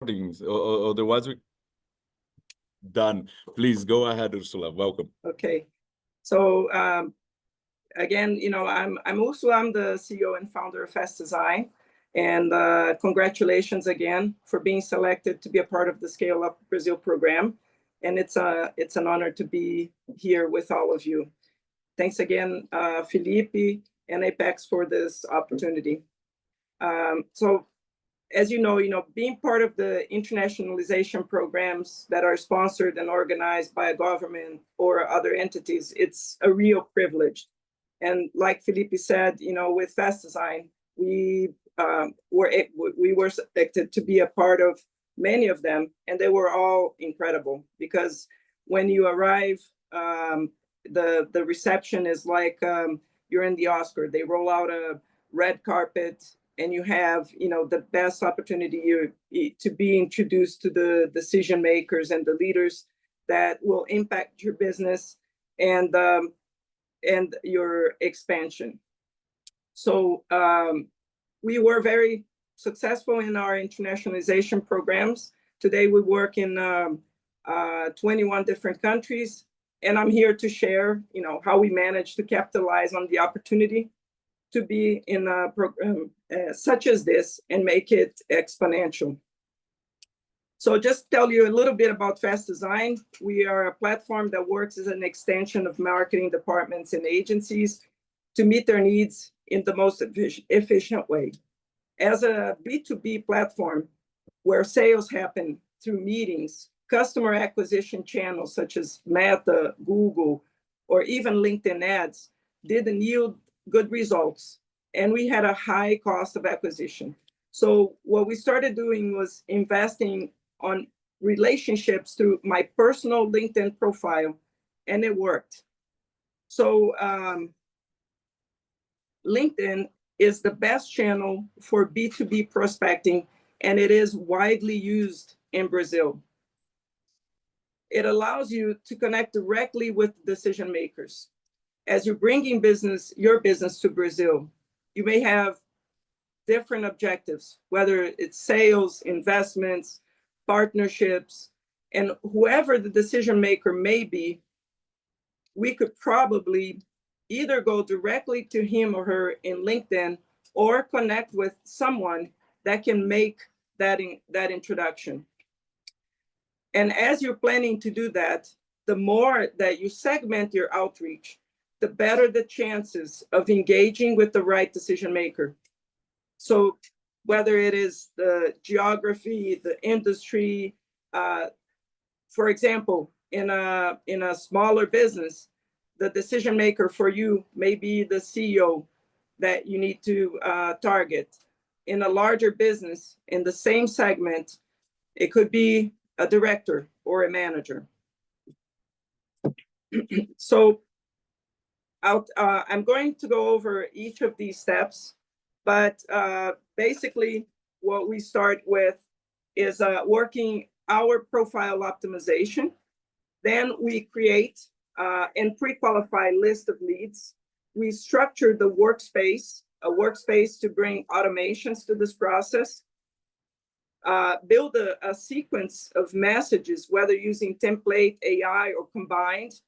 Otherwise, we done. Please go ahead, Ursula. Welcome. Okay. So again, I'm Ursula. I'm the CEO and founder of Fast Design. And congratulations again for being selected to be a part of the ScaleUp Brazil program. And it's an honor to be here with all of you. Thanks again, Felipe and Apex, for this opportunity. So, as you know, being part of the internationalization programs that are sponsored and organized by a government or other entities, it's a real privilege. And like Felipe said, with Fast Design, we were selected to be a part of many of them, and they were all incredible, because when you arrive, the reception is like you're in the Oscar. They roll out a red carpet, and you have the best opportunity to be introduced to the decision makers and the leaders that will impact your business and your expansion. So we were very successful in our internationalization programs. Today we work in 21 different countries, and I'm here to share how we managed to capitalize on the opportunity to be in a program such as this and make it exponential. So just tell you a little bit about Fast Design. We are a platform that works as an extension of marketing departments and agencies to meet their needs in the most efficient way. As a B2B platform where sales happen through meetings, customer acquisition channels such as Meta, Google, or even LinkedIn ads didn't yield good results, and we had a high cost of acquisition. So what we started doing was investing on relationships through my personal LinkedIn profile, and it worked. So LinkedIn is the best channel for B2B prospecting, and it is widely used in Brazil. It allows you to connect directly with decision makers. As you're bringing your business to Brazil, you may have different objectives, whether it's sales, investments, partnerships, and whoever the decision maker may be, we could probably either go directly to him or her in LinkedIn or connect with someone that can make that introduction. And as you're planning to do that, the more that you segment your outreach, the better the chances of engaging with the right decision maker. So whether it is the geography, the industry, for example, in a smaller business, the decision maker for you may be the CEO that you need to target. In a larger business, in the same segment, it could be a director or a manager. So I'm going to go over each of these steps, but basically what we start with is working our profile optimization. Then we create and pre-qualify a list of leads. We structure the workspace, a workspace to bring automations to this process. Build a sequence of messages, whether using template, AI, or combined.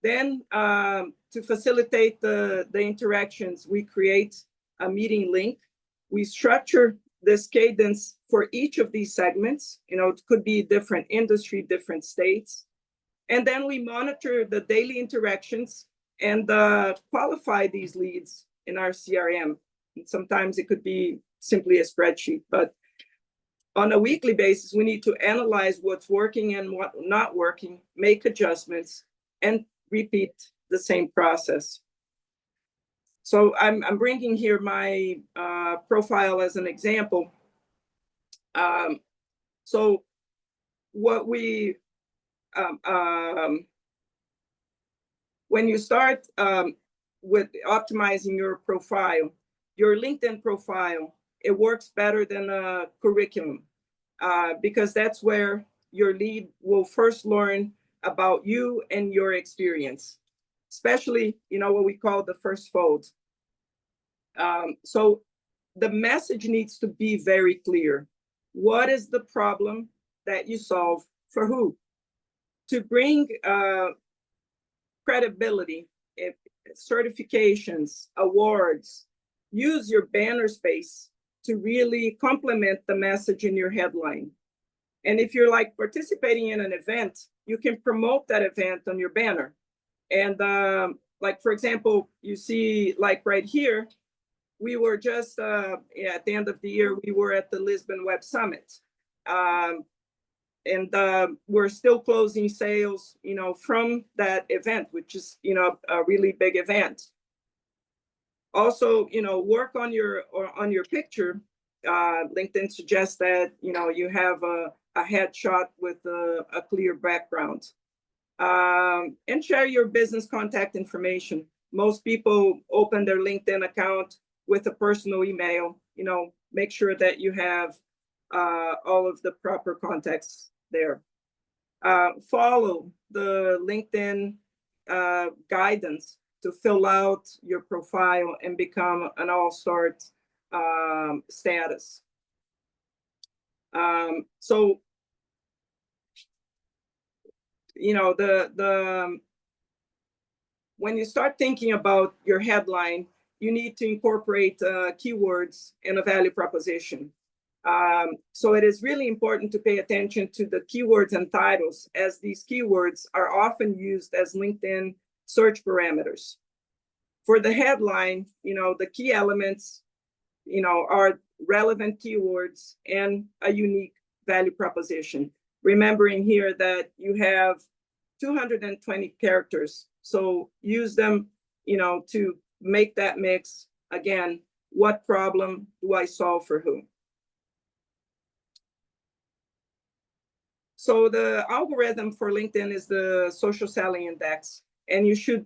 Then to facilitate the interactions, we create a meeting link. We structure this cadence for each of these segments. It could be different industry, different states. And then we monitor the daily interactions and qualify these leads in our CRM. And sometimes it could be simply a spreadsheet, but on a weekly basis, we need to analyze what's working and what not working, make adjustments, and repeat the same process. So I'm bringing here my profile as an example. So what we, when you start with optimizing your profile, your LinkedIn profile, it works better than a curriculum because that's where your lead will first learn about you and your experience, especially, what we call the first fold. So the message needs to be very clear. what is the problem that you solve for who? To bring credibility, certifications, awards, use your banner space to really complement the message in your headline. And if you're like participating in an event, you can promote that event on your banner. And like, for example, you see like right here, we were just at the end of the year, we were at the Lisbon Web Summit. And we're still closing sales, from that event, which is, a really big event. Also, work on your picture. LinkedIn suggests that, you have a headshot with a clear background. And share your business contact information. Most people open their LinkedIn account with a personal email. Make sure that you have all of the proper contacts there. Follow the LinkedIn guidance to fill out your profile and become an all-star status. So, when you start thinking about your headline, you need to incorporate keywords and a value proposition. So it is really important to pay attention to the keywords and titles, as these keywords are often used as LinkedIn search parameters. For the headline, the key elements, are relevant keywords and a unique value proposition. Remembering here that you have 220 characters, so use them, to make that mix. Again, what problem do I solve for who? So the algorithm for LinkedIn is the social selling index, and you should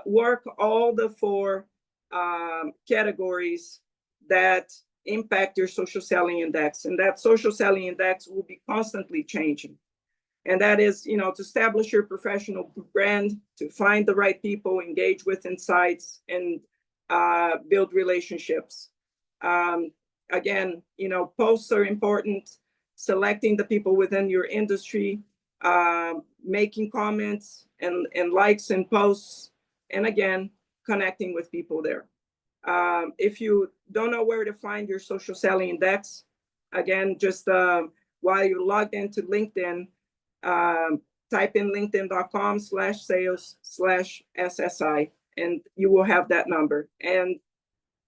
work all the 4 categories that impact your social selling index. And that social selling index will be constantly changing. And that is, to establish your professional brand, to find the right people, engage with insights, and build relationships. Again, posts are important. Selecting the people within your industry, making comments and likes and posts, and again, connecting with people there. If you don't know where to find your social selling index, again, just while you're logged into LinkedIn, type in linkedin.com/sales/SSI, and you will have that number. And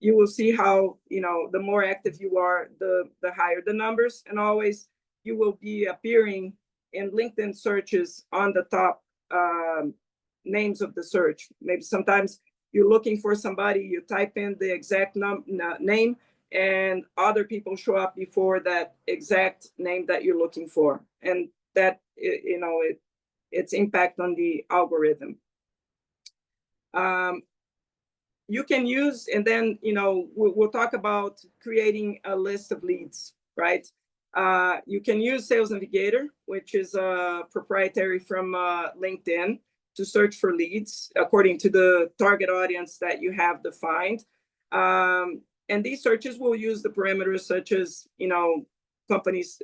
you will see how, the more active you are, the higher the numbers. And always you will be appearing in LinkedIn searches on the top names of the search. Maybe sometimes you're looking for somebody, you type in the exact name, and other people show up before that exact name that you're looking for. And that, its impact on the algorithm. You can use, and then, we'll talk about creating a list of leads, right? You can use Sales Navigator, which is proprietary from LinkedIn, to search for leads according to the target audience that you have defined. And these searches will use the parameters such as, companies,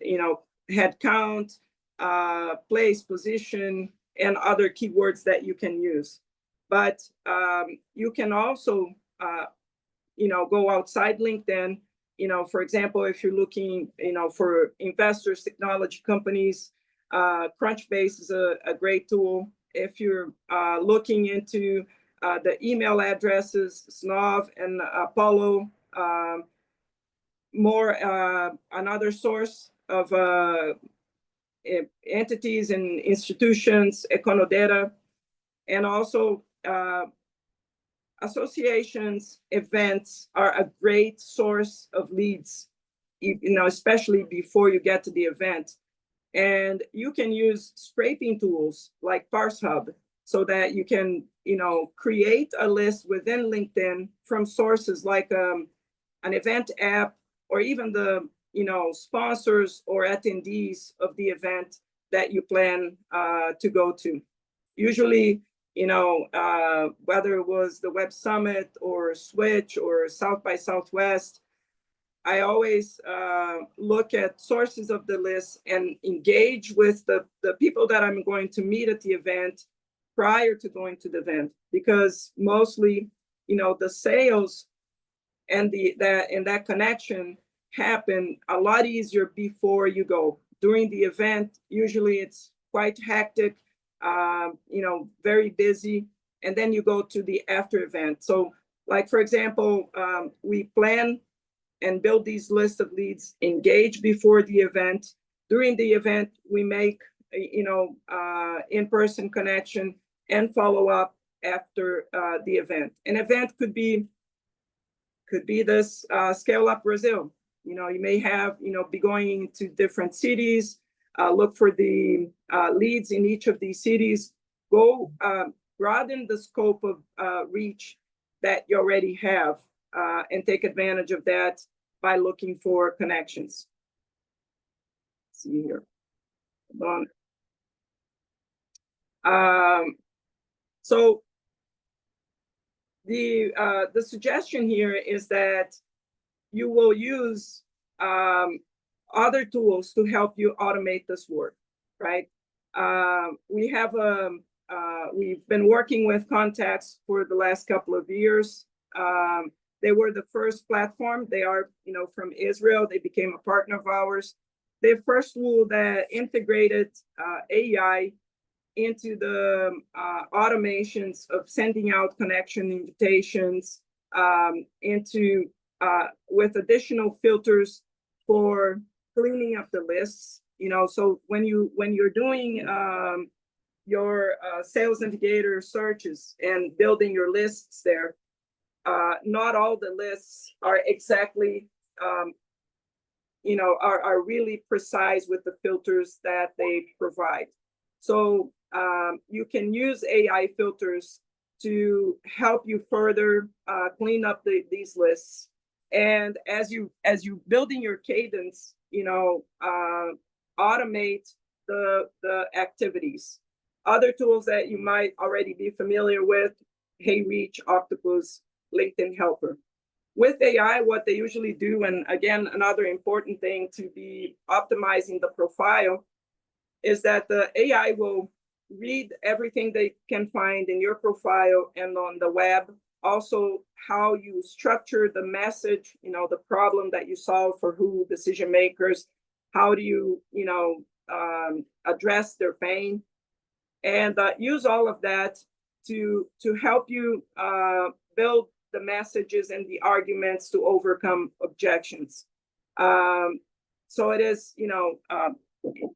head count, place, position, and other keywords that you can use. But you can also, go outside LinkedIn. For example, if you're looking, for investors, technology companies, Crunchbase is a great tool. If you're looking into the email addresses, Snov and Apollo, another source of entities and institutions, Econodata, and also associations, events are a great source of leads, especially before you get to the event. And you can use scraping tools like ParseHub so that you can, create a list within LinkedIn from sources like an event app, or even the, sponsors or attendees of the event that you plan to go to. Usually, whether it was the Web Summit or Switch or South by Southwest, I always look at sources of the list and engage with the people that I'm going to meet at the event prior to going to the event, because mostly, the sales and that connection happen a lot easier before you go. During the event, usually it's quite hectic, very busy, and then you go to the after event. So, like for example, we plan and build these lists of leads, engage before the event. During the event, we make in-person connection and follow up after the event. An event could be this ScaleUp Brazil. You may have, be going to different cities, look for the leads in each of these cities, go broaden the scope of reach that you already have, and take advantage of that by looking for connections. Let's see here. Hold on. So the suggestion here is that you will use other tools to help you automate this work, right? We've been working with Contacts for the last couple of years. They were the first platform. They are, from Israel. They became a partner of ours. The first tool that integrated AI into the automations of sending out connection invitations, with additional filters for cleaning up the lists. So when you're doing your sales navigator searches and building your lists there, not all the lists are exactly, are really precise with the filters that they provide. So you can use AI filters to help you further clean up these lists. And as you building your cadence, automate the activities. Other tools that you might already be familiar with: HeyReach, Octopus, LinkedIn Helper. With AI, what they usually do, and again, another important thing to be optimizing the profile, is that the AI will read everything they can find in your profile and on the web. Also, how you structure the message, the problem that you solve for who decision makers, how do you, address their pain, and use all of that to help you build the messages and the arguments to overcome objections. So it is,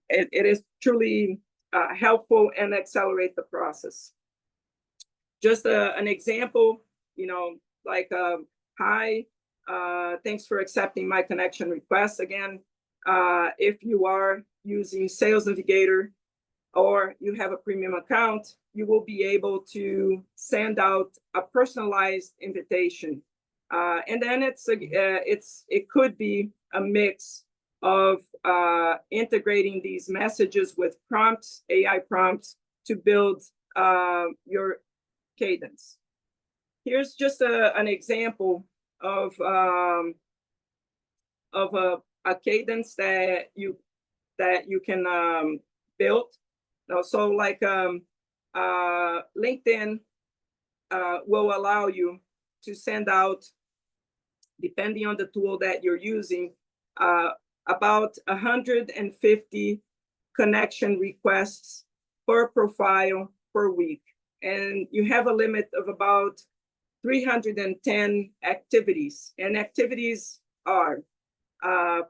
it is truly helpful and accelerate the process. Just an example, like, hi, thanks for accepting my connection request. Again, if you are using Sales Navigator or you have a premium account, you will be able to send out a personalized invitation. And then it could be a mix of integrating these messages with prompts, AI prompts, to build your cadence. Here's just an example of a cadence that you can build. So like LinkedIn will allow you to send out, depending on the tool that you're using, about 150 connection requests per profile per week. And you have a limit of about 310 activities. And activities are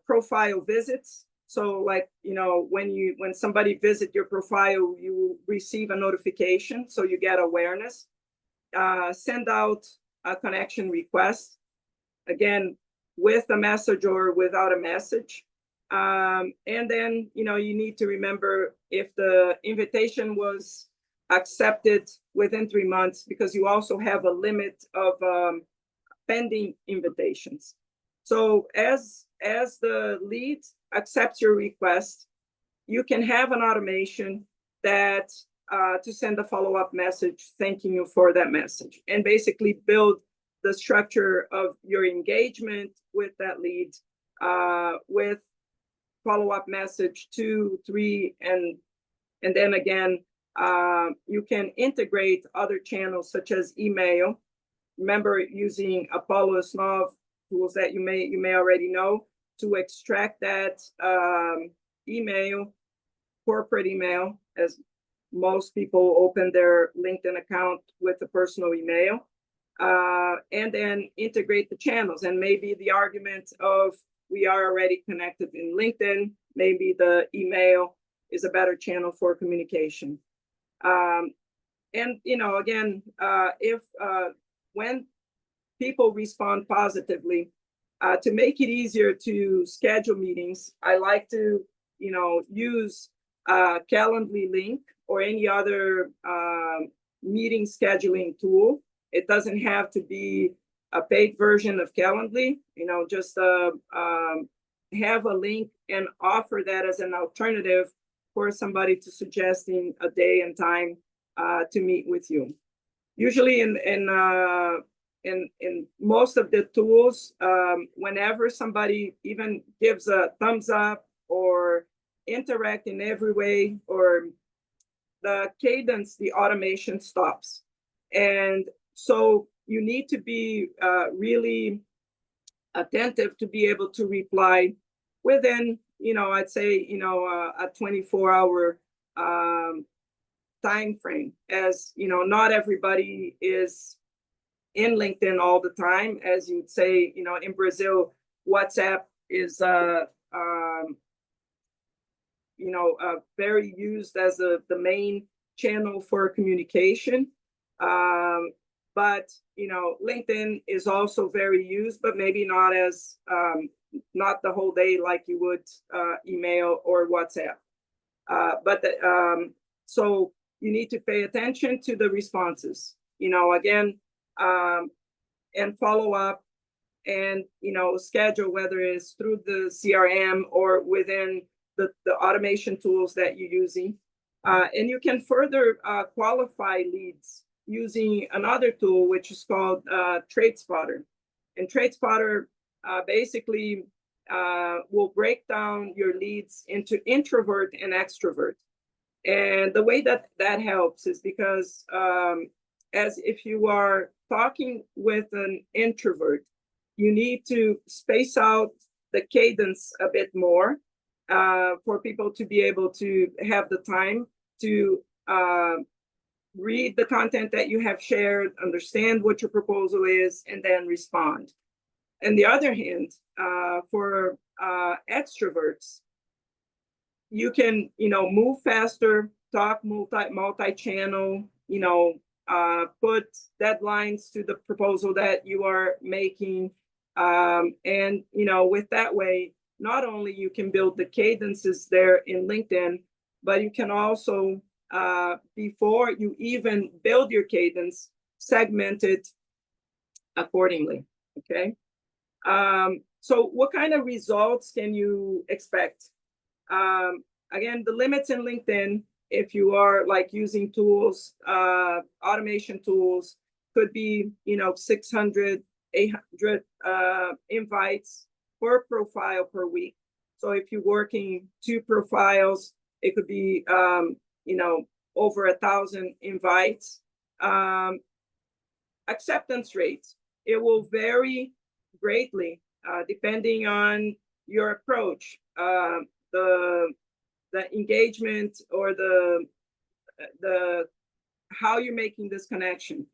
profile visits. So like, when somebody visits your profile, you receive a notification, so you get awareness. Send out a connection request, again, with a message or without a message. And then, you need to remember if the invitation was accepted within 3 months, because you also have a limit of pending invitations. So as the lead accepts your request, you can have an automation that to send a follow-up message thanking you for that message, and basically build the structure of your engagement with that lead, with follow-up message 2, 3, and then again, you can integrate other channels such as email. Remember using Apollo Snov tools that you may already know to extract that email, corporate email, as most people open their LinkedIn account with a personal email, and then integrate the channels. And maybe the argument of we are already connected in LinkedIn, maybe the email is a better channel for communication. And again, if when people respond positively, to make it easier to schedule meetings, I like to use Calendly link or any other meeting scheduling tool. It doesn't have to be a paid version of Calendly. Just have a link and offer that as an alternative for somebody to suggesting a day and time to meet with you. Usually in most of the tools, whenever somebody even gives a thumbs up or interact in every way, or the cadence, the automation stops. And so you need to be really attentive to be able to reply within, I'd say, a 24-hour time frame, as not everybody is in LinkedIn all the time. As you'd say, in Brazil, WhatsApp is very used as the main channel for communication. But LinkedIn is also very used, but maybe not as not the whole day like you would email or WhatsApp. So you need to pay attention to the responses, again, and follow up and, schedule, whether it's through the CRM or within the automation tools that you're using. And you can further qualify leads using another tool, which is called TradeSpotter. And TradeSpotter basically will break down your leads into introvert and extrovert. And the way that helps is because as if you are talking with an introvert, you need to space out the cadence a bit more for people to be able to have the time to read the content that you have shared, understand what your proposal is, and then respond. On the other hand, for extroverts, you can, move faster, talk multi-channel, put deadlines to the proposal that you are making. And, with that way, not only you can build the cadences there in LinkedIn, but you can also, before you even build your cadence, segment it accordingly, okay? So what kind of results can you expect? Again, the limits in LinkedIn, if you are like using tools, automation tools, could be, 600, 800 invites per profile per week. So if you're working 2 profiles, it could be, over 1,000 invites. Acceptance rates, it will vary greatly depending on your approach, the engagement, or the how you're making this connection.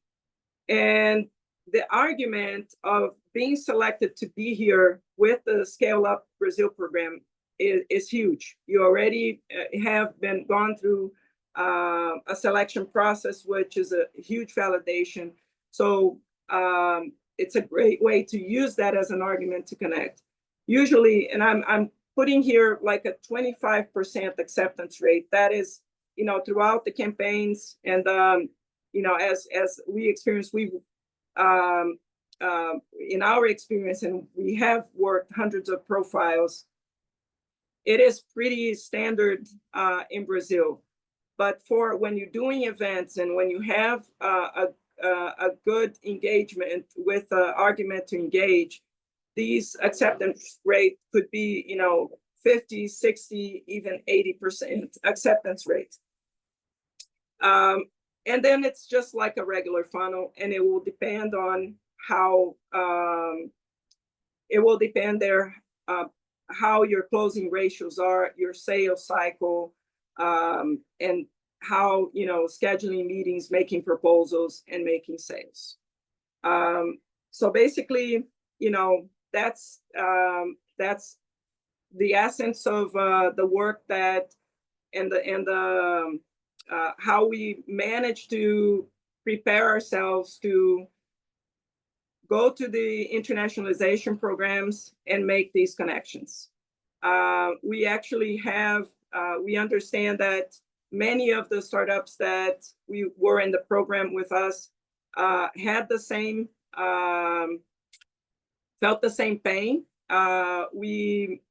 And the argument of being selected to be here with the ScaleUp Brazil program is huge. You already have gone through a selection process, which is a huge validation. So it's a great way to use that as an argument to connect. Usually, and I'm putting here like a 25% acceptance rate. That is, throughout the campaigns, and as we experience, in our experience, and we have worked hundreds of profiles, it is pretty standard in Brazil. But for when you're doing events and when you have a a good engagement with an argument to engage, these acceptance rate could be, 50, 60, even 80% acceptance rate. And then it's just like a regular funnel, and it will depend on how how your closing ratios are, your sales cycle, and how, scheduling meetings, making proposals, and making sales. So basically, that's the essence of the work that and how we manage to prepare ourselves to go to the internationalization programs and make these connections. We actually have, we understand that many of the startups that we were in the program with us had the same, felt the same pain. We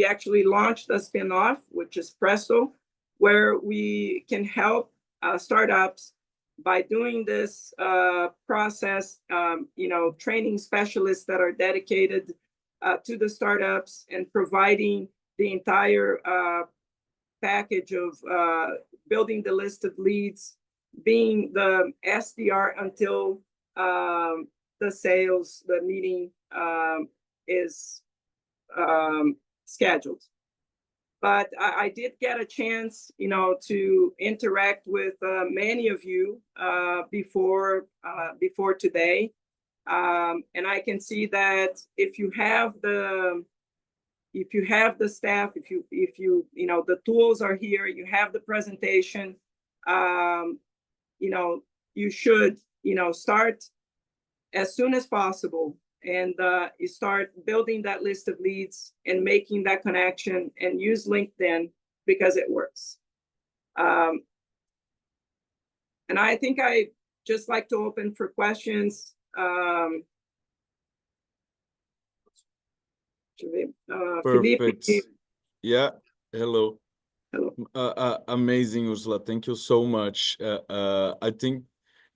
actually launched a spinoff, which is Presto, where we can help startups by doing this process, training specialists that are dedicated to the startups and providing the entire package of building the list of leads, being the SDR until the meeting is scheduled. But I did get a chance, to interact with many of you before today, and I can see that if you have the staff, if you the tools are here, you have the presentation, you should start as soon as possible. And you start building that list of leads and making that connection, and use LinkedIn because it works. And I think I just like to open for questions. Perfect. Felipe. Yeah. Hello. Hello. Amazing, Ursula. Thank you so much. I think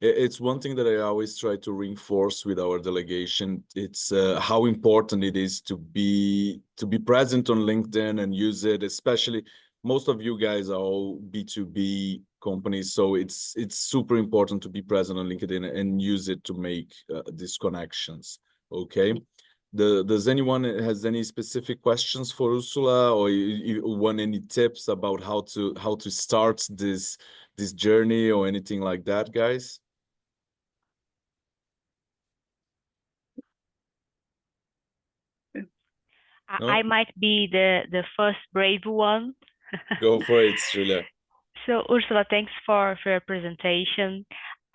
it's one thing that I always try to reinforce with our delegation. It's how important it is to be present on LinkedIn and use it. Especially, most of you guys are all B2B companies, so it's super important to be present on LinkedIn and use it to make these connections. Okay. Does anyone has any specific questions for Ursula, or you want any tips about how to start this journey or anything like that, guys? No? I might be the first brave one. Go for it, Julia. So Ursula, thanks for your presentation.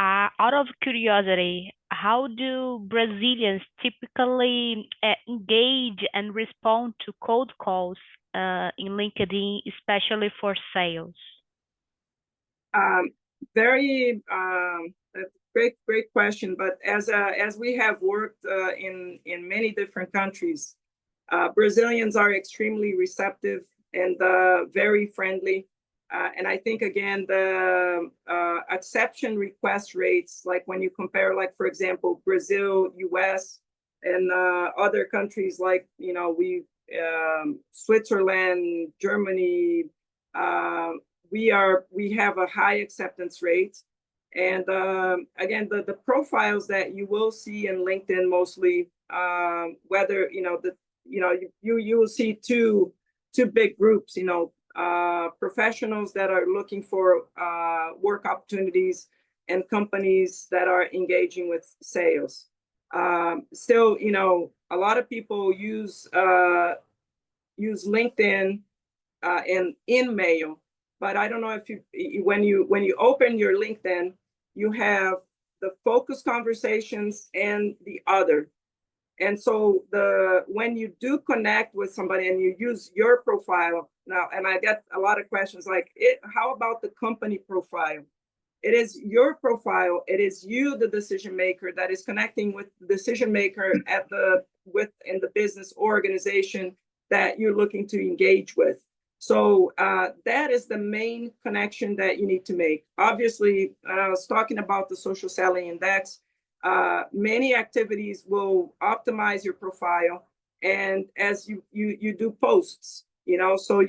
Out of curiosity, how do Brazilians typically engage and respond to cold calls in LinkedIn, especially for sales? Very great question. But as we have worked in many different countries, Brazilians are extremely receptive and very friendly. And I think, again, the exception request rates, like when you compare, like, for example, Brazil, US, and other countries like, Switzerland, Germany, we have a high acceptance rate. And again, the profiles that you will see in LinkedIn mostly, whether, you will see two big groups, professionals that are looking for work opportunities, and companies that are engaging with sales. Still, a lot of people use LinkedIn and InMail, but I don't know if when you open your LinkedIn, you have the focus conversations and the other. And so when you do connect with somebody and you use your profile now, and I get a lot of questions like, how about the company profile? It is your profile. It is you, the decision maker, that is connecting with the decision maker in the business organization that you're looking to engage with. So that is the main connection that you need to make. Obviously, I was talking about the social selling index. Many activities will optimize your profile, and as you do posts, so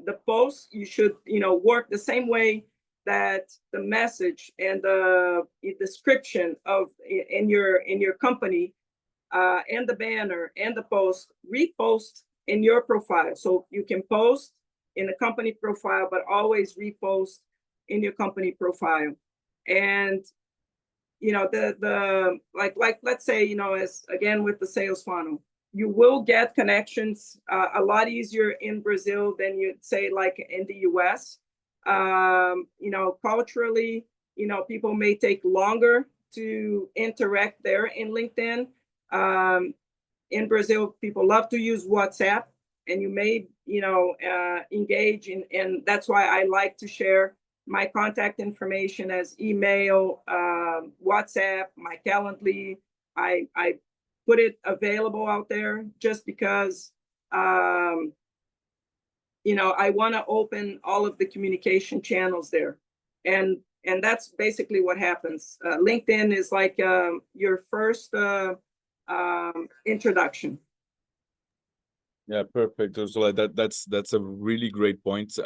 the post, you should work the same way that the message and the description of in your company, and the banner and the post repost in your profile. So you can post in the company profile, but always repost in your company profile. And the like let's say, as again with the sales funnel, you will get connections a lot easier in Brazil than you'd say like in the US. Culturally, people may take longer to interact there in LinkedIn. In Brazil, people love to use WhatsApp, and you may, engage in, and that's why I like to share my contact information as email, WhatsApp, my Calendly. I put it available out there just because, I want to open all of the communication channels there. And that's basically what happens. LinkedIn is like your first introduction. Yeah, perfect. So like that's a really great point.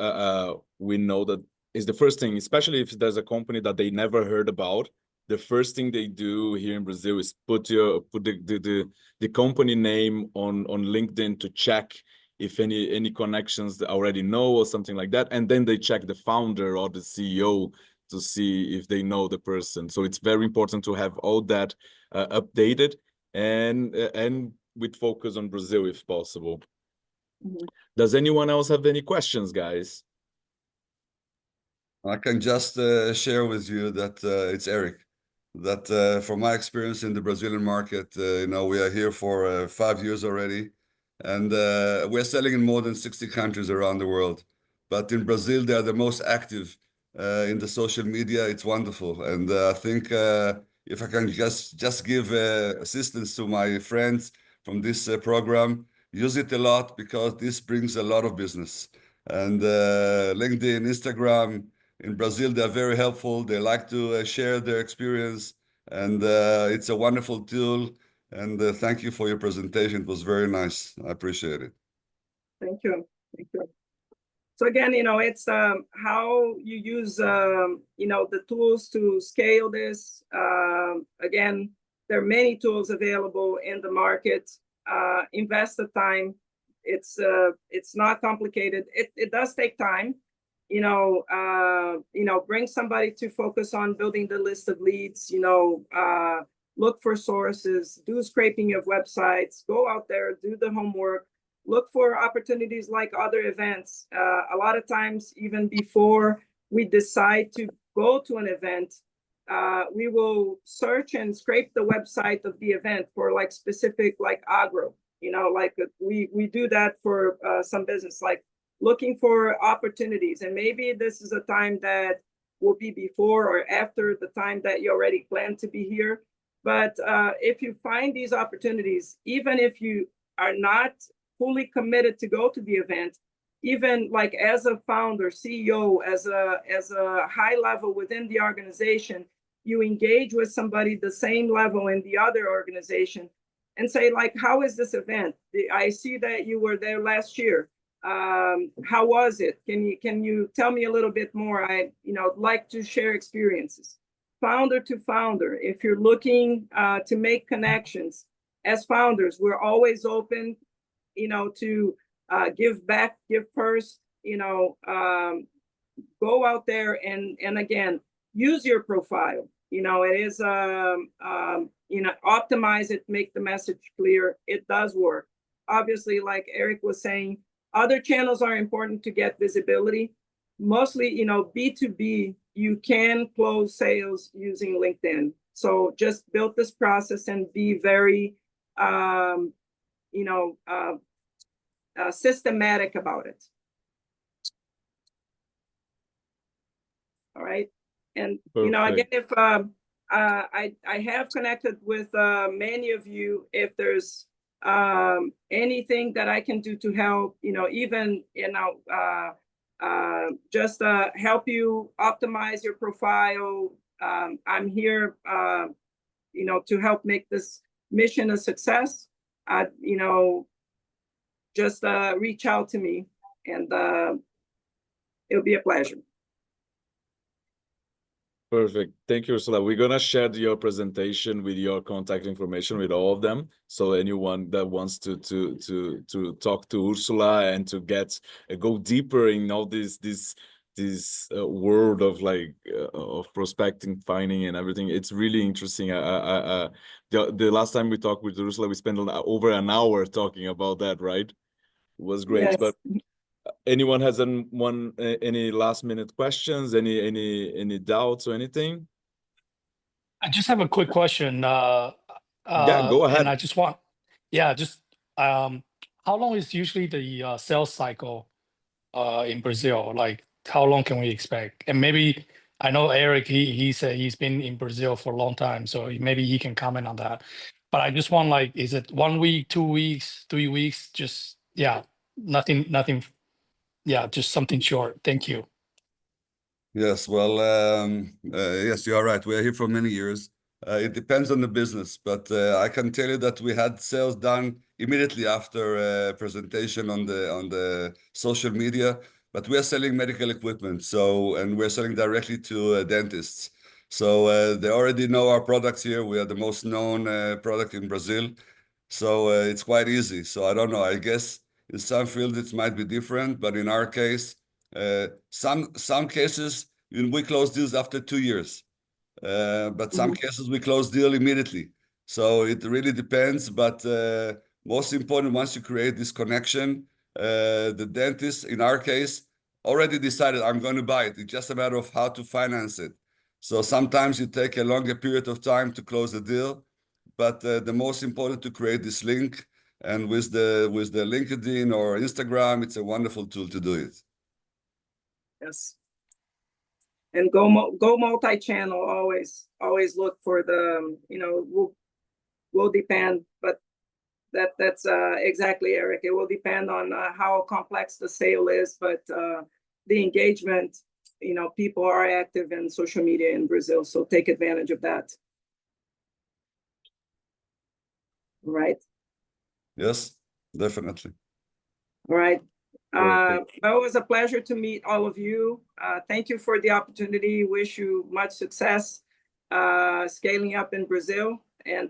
We know that is the first thing, especially if there's a company that they never heard about. The first thing they do here in Brazil is put the company name on LinkedIn to check if any connections they already know or something like that, and then they check the founder or the CEO to see if they know the person. So it's very important to have all that updated and with focus on Brazil if possible. Mm-hmm. Does anyone else have any questions, guys? I can just share with you that it's Eric. That from my experience in the Brazilian market, we are here for 5 years already, and we're selling in more than 60 countries around the world. But in Brazil, they are the most active in the social media. It's wonderful, and I think if I can just give assistance to my friends from this program, use it a lot because this brings a lot of business. And LinkedIn, Instagram. In Brazil, they're very helpful. They like to share their experience, and it's a wonderful tool. And thank you for your presentation. It was very nice. I appreciate it. Thank you. Thank you. So again, it's how you use, the tools to scale this. Again, there are many tools available in the market. Invest the time. It's not complicated. It does take time. Bring somebody to focus on building the list of leads. Look for sources. Do scraping of websites. Go out there. Do the homework. Look for opportunities like other events. A lot of times, even before we decide to go to an event, we will search and scrape the website of the event for like specific, like agro. Like we do that for some business, like looking for opportunities. And maybe this is a time that will be before or after the time that you already plan to be here. But if you find these opportunities, even if you are not fully committed to go to the event, even like as a founder, CEO, as a high level within the organization, you engage with somebody the same level in the other organization and say, like, how is this event? I see that you were there last year. How was it? Can you tell me a little bit more? I like to share experiences. Founder to founder, if you're looking to make connections, as founders, we're always open to give back, give first, go out there and again, use your profile. It is, optimize it, make the message clear. It does work. Obviously, like Eric was saying, other channels are important to get visibility. Mostly, B2B, you can close sales using LinkedIn. So just build this process and be very, systematic about it. All right. And, again, if I have connected with many of you, if there's anything that I can do to help, even, just help you optimize your profile. I'm here, to help make this mission a success. Just reach out to me, and it'll be a pleasure. Perfect. Thank you, Ursula. We're gonna share your presentation with your contact information with all of them. So anyone that wants to talk to Ursula and to go deeper in all this world of of prospecting, finding, and everything, it's really interesting. The last time we talked with Ursula, we spent over an hour talking about that. Right? It was great. Yes. But anyone has any last minute questions, any doubts or anything? I just have a quick question. Yeah, go ahead. And I just want, how long is usually the sales cycle in Brazil? Like, how long can we expect? And maybe I know Eric, he said he's been in Brazil for a long time, so maybe he can comment on that. But I just want, like, is it 1 week, 2 weeks, 3 weeks? Just, nothing. Just something short. Thank you. Yes, well, yes, you are right. We are here for many years. It depends on the business, but I can tell you that we had sales done immediately after presentation on the social media. But we are selling medical equipment, and we're selling directly to dentists. So they already know our products here. We are the most known product in Brazil, so it's quite easy. So I don't know. I guess in some fields it might be different, but in our case, some cases we close deals after 2 years, but some cases we close deal immediately. So it really depends. But most important, once you create this connection, the dentist, in our case, already decided I'm going to buy it. It's just a matter of how to finance it. So sometimes it takes a longer period of time to close the deal, but the most important to create this link. And with the LinkedIn or Instagram, it's a wonderful tool to do it. Yes. And go multi-channel. Always look for the, will depend, but that's exactly, Eric. It will depend on how complex the sale is, but the engagement, people are active in social media in Brazil, so take advantage of that. Right. Yes, definitely. All right. Perfect. Well, it was a pleasure to meet all of you. Thank you for the opportunity. Wish you much success scaling up in Brazil. And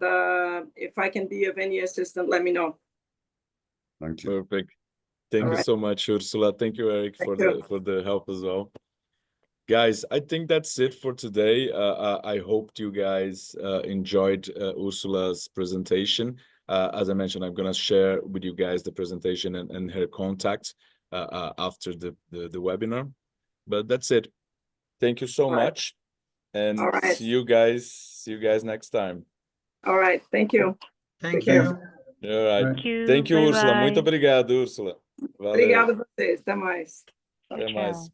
if I can be of any assistance, let me know. Thank you. Perfect. Thank you so much, Ursula. Thank you, Eric, for the help as well. Guys, I think that's it for today. I hope you guys enjoyed Ursula's presentation. As I mentioned, I'm going to share with you guys the presentation and her contact after the webinar. But that's it. Thank you so much. And see you guys next time. All right. Thank you. Thank you. All right. Thank you. Thank you, Ursula. Bye-bye. Muito obrigado, Ursula. Valeu. Obrigado a vocês. Até mais. Até mais.